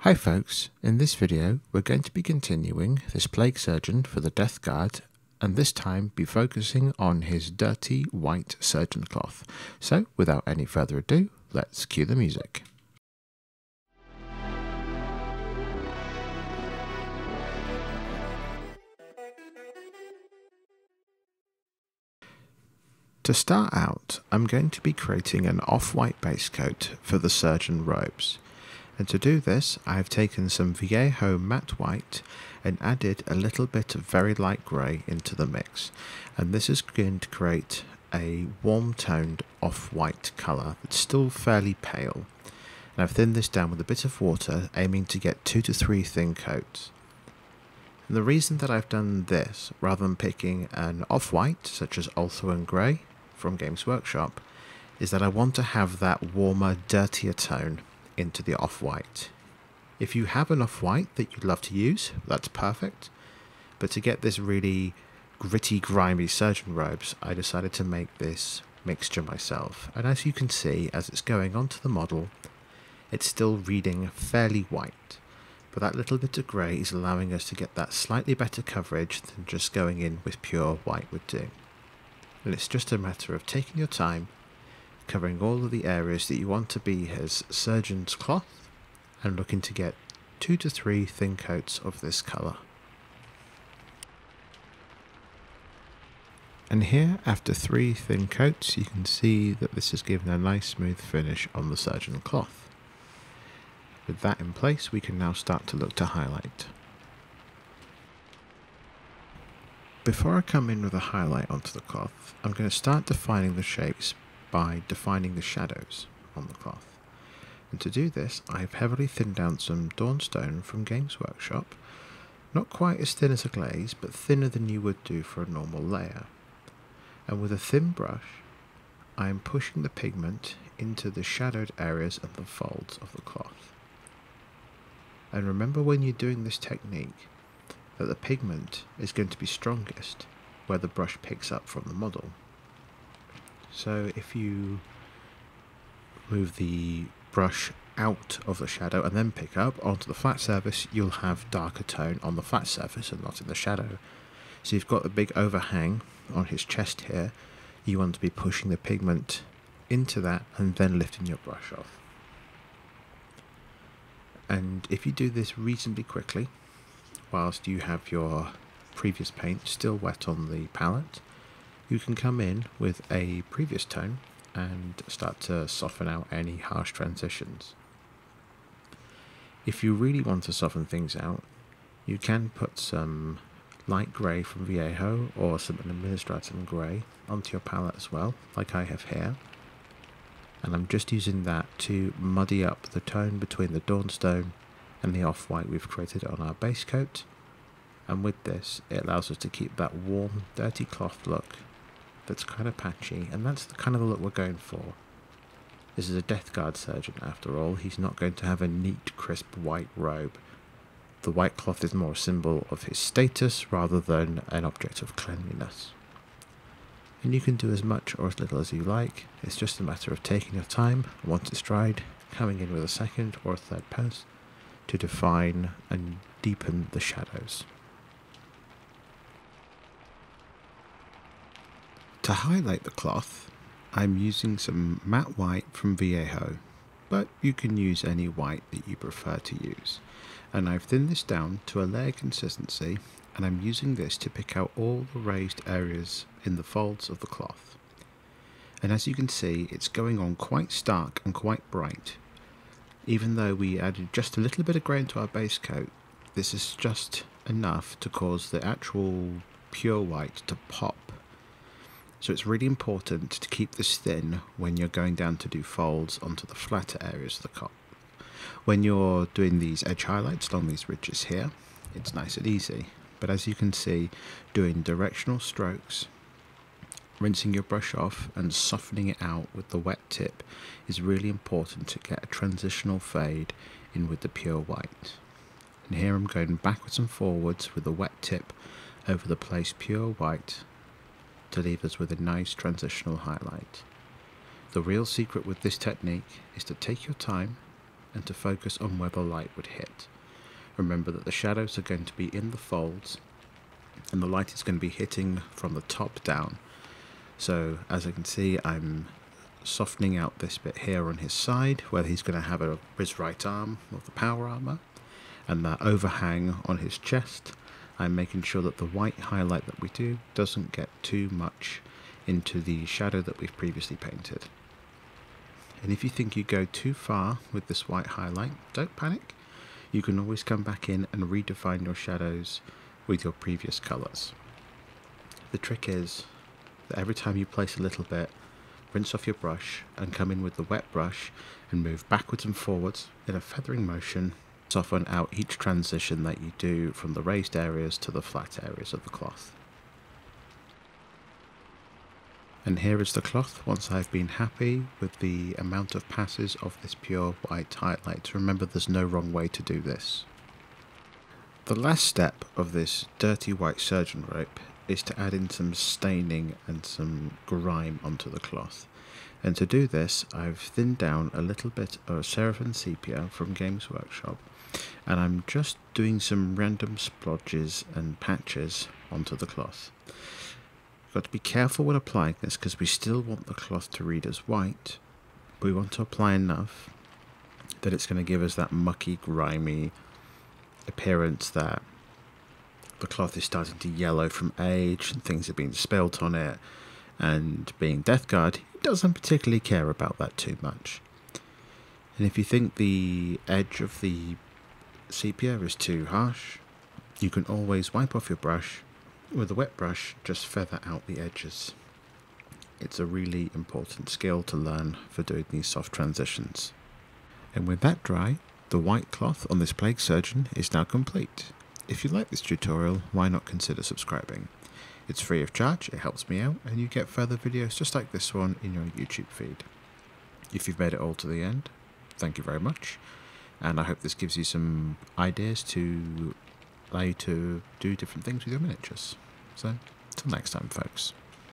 Hi folks, in this video we're going to be continuing this Plague Surgeon for the Death Guard, and this time be focusing on his dirty white surgeon cloth. So without any further ado, let's cue the music. To start out, I'm going to be creating an off-white base coat for the surgeon robes. And to do this, I've taken some Vallejo matte white and added a little bit of very light grey into the mix. And this is going to create a warm toned off-white colour that's still fairly pale. And I've thinned this down with a bit of water, aiming to get 2 to 3 thin coats. And the reason that I've done this, rather than picking an off-white such as Ultra and Grey from Games Workshop, is that I want to have that warmer, dirtier tone into the off-white. If you have an off-white that you'd love to use, that's perfect, but to get this really gritty, grimy surgeon robes, I decided to make this mixture myself. And as you can see, as it's going onto the model, it's still reading fairly white, but that little bit of grey is allowing us to get that slightly better coverage than just going in with pure white would do. And it's just a matter of taking your time, covering all of the areas that you want to be his surgeon's cloth, and looking to get 2 to 3 thin coats of this colour. And here, after 3 thin coats, you can see that this has given a nice smooth finish on the surgeon cloth. With that in place, we can now start to look to highlight. Before I come in with a highlight onto the cloth, I'm going to start defining the shapes by defining the shadows on the cloth. And to do this, I've heavily thinned down some Dawnstone from Games Workshop, not quite as thin as a glaze, but thinner than you would do for a normal layer. And with a thin brush, I am pushing the pigment into the shadowed areas and the folds of the cloth. And remember, when you're doing this technique, that the pigment is going to be strongest where the brush picks up from the model. So if you move the brush out of the shadow and then pick up onto the flat surface, you'll have darker tone on the flat surface and not in the shadow. So you've got a big overhang on his chest here. You want to be pushing the pigment into that and then lifting your brush off. And if you do this reasonably quickly, whilst you have your previous paint still wet on the palette, you can come in with a previous tone and start to soften out any harsh transitions. If you really want to soften things out, you can put some light grey from Vallejo or some administrative grey onto your palette as well, like I have here. And I'm just using that to muddy up the tone between the Dawnstone and the off-white we've created on our base coat. And with this, it allows us to keep that warm, dirty cloth look that's kind of patchy, and that's the kind of look we're going for. This is a Death Guard surgeon after all. He's not going to have a neat, crisp white robe. The white cloth is more a symbol of his status rather than an object of cleanliness. And you can do as much or as little as you like. It's just a matter of taking your time, and once it's dried, coming in with a second or a third pass to define and deepen the shadows. To highlight the cloth, I'm using some matte white from Vallejo, but you can use any white that you prefer to use. And I've thinned this down to a layer consistency, and I'm using this to pick out all the raised areas in the folds of the cloth. And as you can see, it's going on quite stark and quite bright. Even though we added just a little bit of grey into our base coat, this is just enough to cause the actual pure white to pop. So it's really important to keep this thin when you're going down to do folds onto the flatter areas of the cloth. When you're doing these edge highlights along these ridges here, it's nice and easy. But as you can see, doing directional strokes, rinsing your brush off and softening it out with the wet tip is really important to get a transitional fade in with the pure white. And here I'm going backwards and forwards with the wet tip over the place pure white to leave us with a nice transitional highlight. The real secret with this technique is to take your time, and to focus on where the light would hit. Remember that the shadows are going to be in the folds and the light is going to be hitting from the top down. So as I can see, I'm softening out this bit here on his side where he's going to have his right arm of the power armor, and that overhang on his chest. I'm making sure that the white highlight that we do doesn't get too much into the shadow that we've previously painted. And if you think you go too far with this white highlight, don't panic. You can always come back in and redefine your shadows with your previous colours. The trick is that every time you place a little bit, rinse off your brush and come in with the wet brush and move backwards and forwards in a feathering motion. Soften out each transition that you do from the raised areas to the flat areas of the cloth. And here is the cloth once I've been happy with the amount of passes of this pure white highlight. Remember, there's no wrong way to do this. The last step of this dirty white surgeon rope is to add in some staining and some grime onto the cloth. And to do this, I've thinned down a little bit of Seraphim Sepia from Games Workshop, and I'm just doing some random splodges and patches onto the cloth. You've got to be careful when applying this because we still want the cloth to read as white. We want to apply enough that it's going to give us that mucky, grimy appearance that the cloth is starting to yellow from age and things have been spilt on it, and being Death Guard, he doesn't particularly care about that too much. And if you think the edge of the sepia is too harsh, you can always wipe off your brush. With a wet brush, just feather out the edges. It's a really important skill to learn for doing these soft transitions. And with that dry, the white cloth on this Plague Surgeon is now complete. If you like this tutorial, why not consider subscribing? It's free of charge, it helps me out, and you get further videos just like this one in your YouTube feed. If you've made it all to the end, thank you very much, and I hope this gives you some ideas to allow you to do different things with your miniatures. So, till next time, folks.